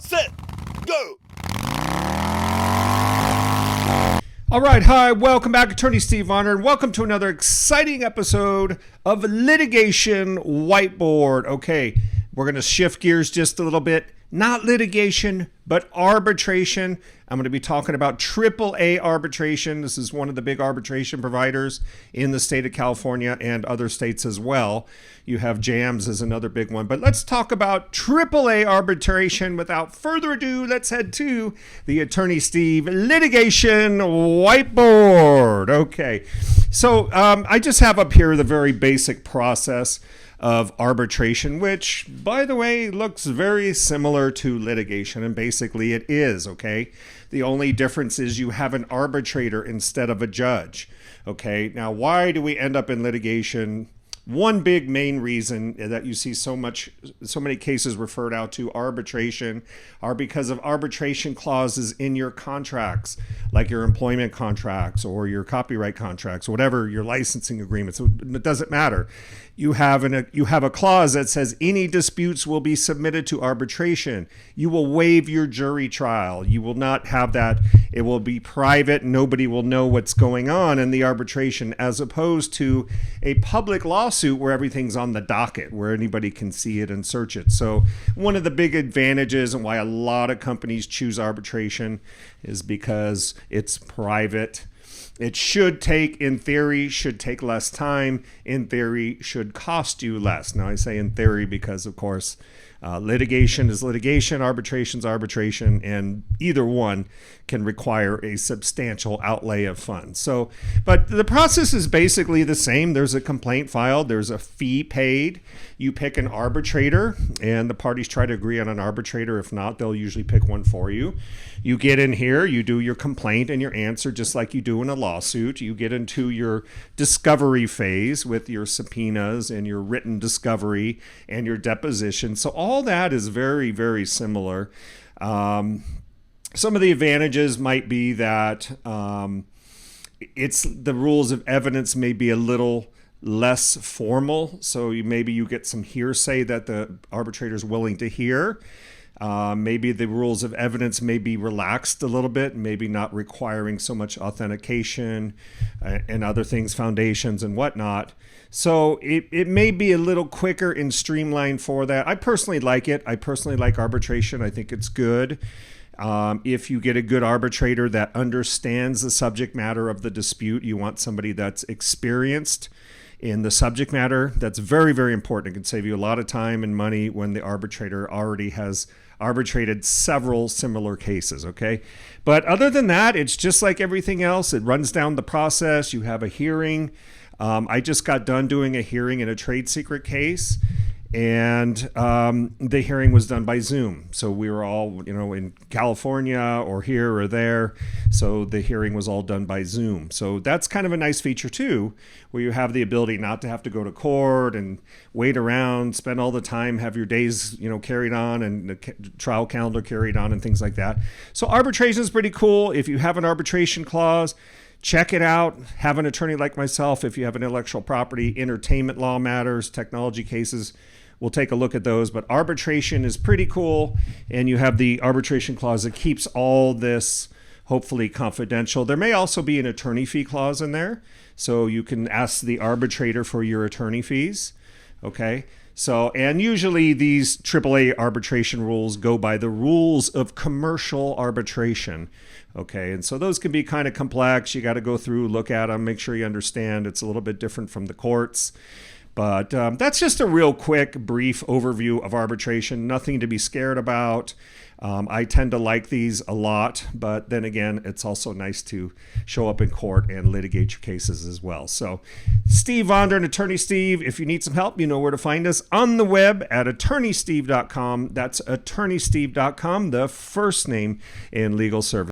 set, go! All right, hi, welcome back, Attorney Steve Vondran. Welcome to another exciting episode of Litigation Whiteboard. Okay, we're going to shift gears just a little bit. Not litigation, but arbitration. I'm going to be talking about AAA Arbitration. This is one of the big arbitration providers in the state of California and other states as well. You have JAMS as another big one. But let's talk about AAA Arbitration. Without further ado, let's head to the Attorney Steve Litigation Whiteboard. Okay, so I just have up here the very basic process of arbitration, which, by the way, looks very similar to litigation, and basically it is, okay? The only difference is you have an arbitrator instead of a judge, okay? Now, why do we end up in litigation? One big main reason that you see so many cases referred out to arbitration are because of arbitration clauses in your contracts, like your employment contracts or your copyright contracts, whatever your licensing agreements. It doesn't matter. You have a clause that says any disputes will be submitted to arbitration. You will waive your jury trial. You will not have that. It will be private. Nobody will know what's going on in the arbitration, as opposed to a public lawsuit where everything's on the docket, where anybody can see it and search it. So one of the big advantages and why a lot of companies choose arbitration is because it's private. It should take, in theory, should take less time. In theory, should cost you less. Now, I say in theory because, of course, litigation is litigation, arbitration is arbitration, and either one can require a substantial outlay of funds. So, but the process is basically the same. There's a complaint filed. There's a fee paid. You pick an arbitrator, and the parties try to agree on an arbitrator. If not, they'll usually pick one for you. You get in here, you do your complaint and your answer just like you do in a lawsuit. You get into your discovery phase with your subpoenas and your written discovery and your deposition. So all that is very, very similar. Some of the advantages might be that it's the rules of evidence may be a little less formal. So maybe you get some hearsay that the arbitrator is willing to hear. Maybe the rules of evidence may be relaxed a little bit, maybe not requiring so much authentication and other things, foundations and whatnot. So it may be a little quicker and streamlined for that. I personally like it. I personally like arbitration. I think it's good. If you get a good arbitrator that understands the subject matter of the dispute, you want somebody that's experienced in the subject matter. That's very, very important. It can save you a lot of time and money when the arbitrator already has arbitrated several similar cases, okay? But other than that, it's just like everything else. It runs down the process. You have a hearing. I just got done doing a hearing in a trade secret case, and the hearing was done by Zoom. So we were all, in California or here or there. So the hearing was all done by Zoom. So that's kind of a nice feature too, where you have the ability not to have to go to court and wait around, spend all the time, have your days, carried on and the trial calendar carried on and things like that. So arbitration is pretty cool. If you have an arbitration clause, check it out. Have an attorney like myself. If you have an intellectual property, entertainment law matters, technology cases, we'll take a look at those. But arbitration is pretty cool. And you have the arbitration clause that keeps all this hopefully confidential. There may also be an attorney fee clause in there. So you can ask the arbitrator for your attorney fees. Okay. So, and usually these AAA arbitration rules go by the rules of commercial arbitration. Okay, and so those can be kind of complex. You got to go through, look at them, make sure you understand. It's a little bit different from the courts. But that's just a real quick, brief overview of arbitration. Nothing to be scared about. I tend to like these a lot, but then again, it's also nice to show up in court and litigate your cases as well. So Steve Vondran, Attorney Steve, if you need some help, you know where to find us on the web at attorneysteve.com. That's attorneysteve.com, the first name in legal service.